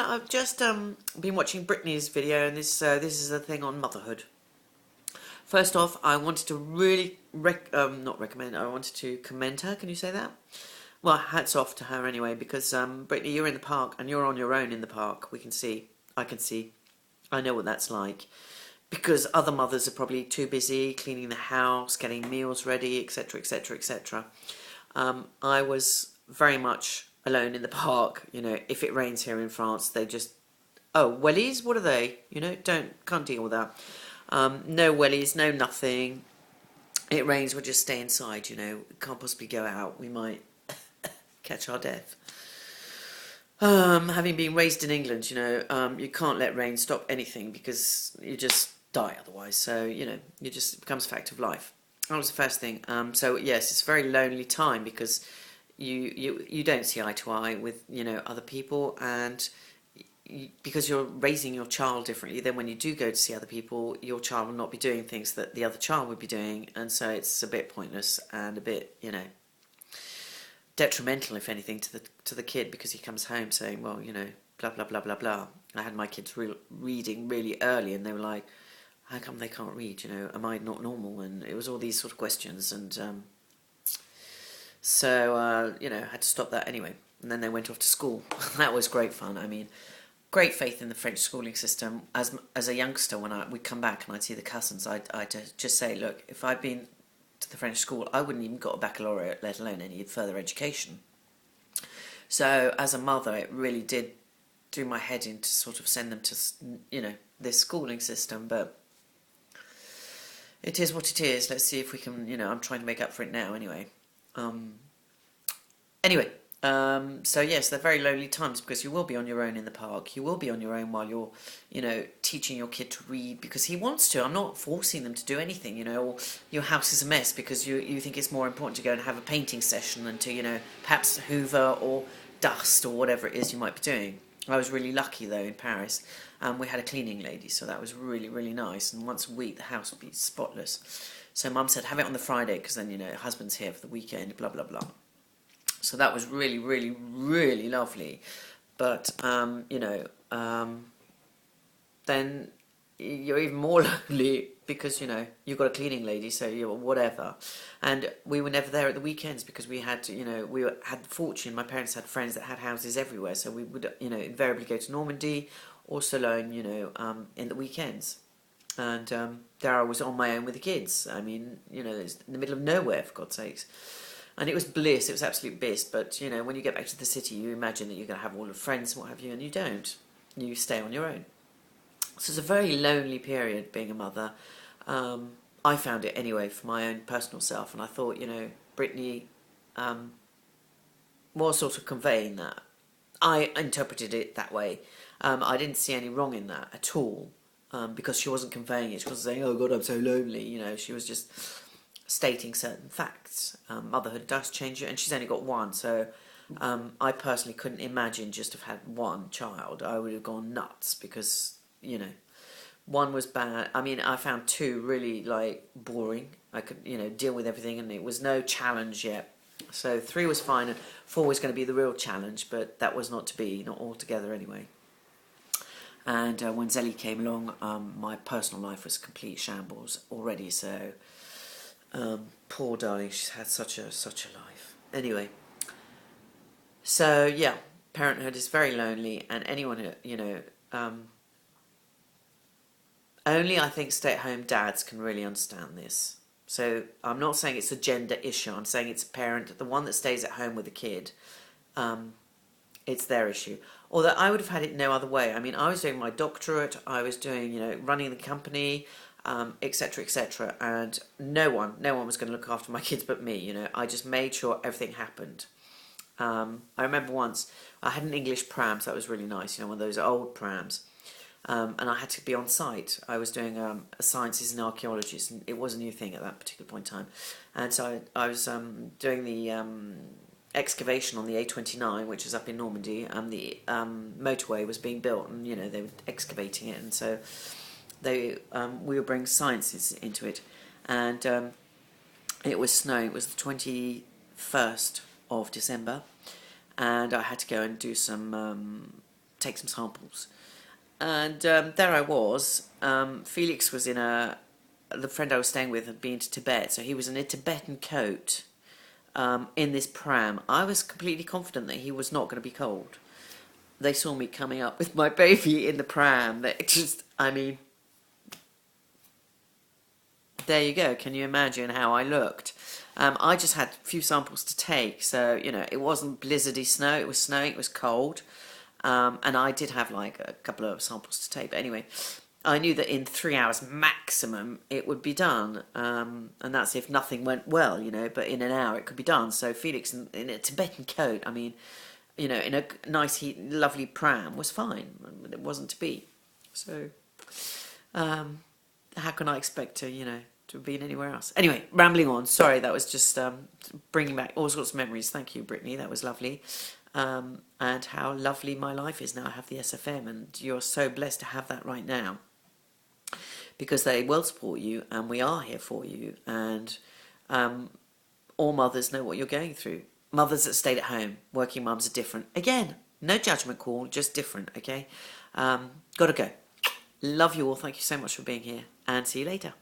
I've just been watching Britney's video, and this is a thing on motherhood. First off, I wanted to really not recommend. I wanted to commend her. Can you say that? Well, hats off to her anyway, because Britney, you're in the park and you're on your own in the park. We can see. I can see. I know what that's like. Because other mothers are probably too busy cleaning the house, getting meals ready, etc., etc., etc. I was very much alone in the park. You know, if it rains here in France, they just, oh, wellies, what are they? You know, can't deal with that. No wellies, no nothing. It rains, we'll just stay inside. You know, can't possibly go out. We might catch our death. Having been raised in England, you know, you can't let rain stop anything because you just die otherwise. So, you know, it becomes a fact of life. That was the first thing. So yes, it's a very lonely time because you don't see eye to eye with, you know, other people, and because you're raising your child differently, then when you do go to see other people, your child will not be doing things that the other child would be doing, and so it's a bit pointless and a bit, you know, detrimental, if anything, to the kid, because he comes home saying, well, you know, blah blah blah blah blah. I had my kids reading really early, and they were like, how come they can't read? You know, am I not normal? And it was all these sort of questions, and so you know, I had to stop that anyway. And then they went off to school. That was great fun. I mean, great faith in the French schooling system. As a youngster, when we'd come back and I'd see the cousins, I'd just say, look, if I'd been to the French school, I wouldn't even got a baccalaureate, let alone any further education. So as a mother, it really did do my head in to sort of send them to, you know, this schooling system, but it is what it is. Let's see if we can, you know, I'm trying to make up for it now anyway. So yes, they're very lonely times because you will be on your own in the park. You will be on your own while you're, you know, teaching your kid to read because he wants to. I'm not forcing them to do anything, you know, or your house is a mess because you think it's more important to go and have a painting session than to, you know, perhaps hoover or dust or whatever it is you might be doing. I was really lucky though in Paris. We had a cleaning lady, so that was really, really nice. And once a week the house would be spotless. So Mum said, have it on the Friday because then, you know, husband's here for the weekend, blah, blah, blah. So that was really, really, really lovely. But, you know, then you're even more lonely because, you know, you've got a cleaning lady, so you're whatever. And we were never there at the weekends because we had to, you know, had the fortune. My parents had friends that had houses everywhere, so we would, you know, invariably go to Normandy or Cologne, you know, in the weekends. And there I was on my own with the kids. I mean, you know, it's in the middle of nowhere, for God's sakes. And it was bliss, it was absolute bliss, but, you know, when you get back to the city, you imagine that you're going to have all the friends and what have you, and you don't. You stay on your own. So it's a very lonely period, being a mother. I found it anyway, for my own personal self, and I thought, you know, Britney was sort of conveying that. I interpreted it that way. I didn't see any wrong in that at all, because she wasn't conveying it. She wasn't saying, oh God, I'm so lonely, you know, she was just stating certain facts. Motherhood does change you, and she's only got one, so I personally couldn't imagine just have had one child. I would have gone nuts because, you know, one was bad. I mean, I found two really, like, boring. I could, you know, deal with everything, and it was no challenge yet. So 3 was fine, and 4 was going to be the real challenge, but that was not to be, not altogether anyway. And when Zelly came along, my personal life was complete shambles already, so poor darling, she's had such a life. Anyway, so yeah, parenthood is very lonely, and anyone who, you know, only I think stay-at-home dads can really understand this. So I'm not saying it's a gender issue. I'm saying it's a parent, the one that stays at home with the kid. It's their issue. Although I would have had it no other way. I mean, I was doing my doctorate. I was doing, you know, running the company, etc., etc. And no one was going to look after my kids but me. You know, I just made sure everything happened. I remember once I had an English pram, so that was really nice. You know, one of those old prams. And I had to be on site. I was doing a sciences and archaeology, and it was a new thing at that particular point in time. And so I was doing the excavation on the A29, which is up in Normandy, and the motorway was being built, and, you know, they were excavating it, and so we were bringing sciences into it. And it was snowing. It was the 21st of December, and I had to go and do some take some samples. And there I was. Felix was the friend I was staying with had been to Tibet, so he was in a Tibetan coat in this pram. I was completely confident that he was not going to be cold. They saw me coming up with my baby in the pram. That just, I mean, there you go. Can you imagine how I looked? I just had a few samples to take, so it wasn't blizzardy snow. It was snowing. It was cold, and I did have like a couple of samples to take. But anyway, I knew that in 3 hours maximum it would be done, and that's if nothing went well, But in an hour it could be done. So Felix in a Tibetan coat, I mean, in a nice, lovely pram was fine. It wasn't to be. So, how can I expect to have been anywhere else? Anyway, rambling on. Sorry, that was just bringing back all sorts of memories. Thank you, Britney. That was lovely. And how lovely my life is now. I have the SFM, and you're so blessed to have that right now. Because they will support you, and we are here for you. And all mothers know what you're going through. Mothers that stayed at home, working mums are different. Again, no judgment call, just different, okay? Gotta go. Love you all. Thank you so much for being here, and see you later.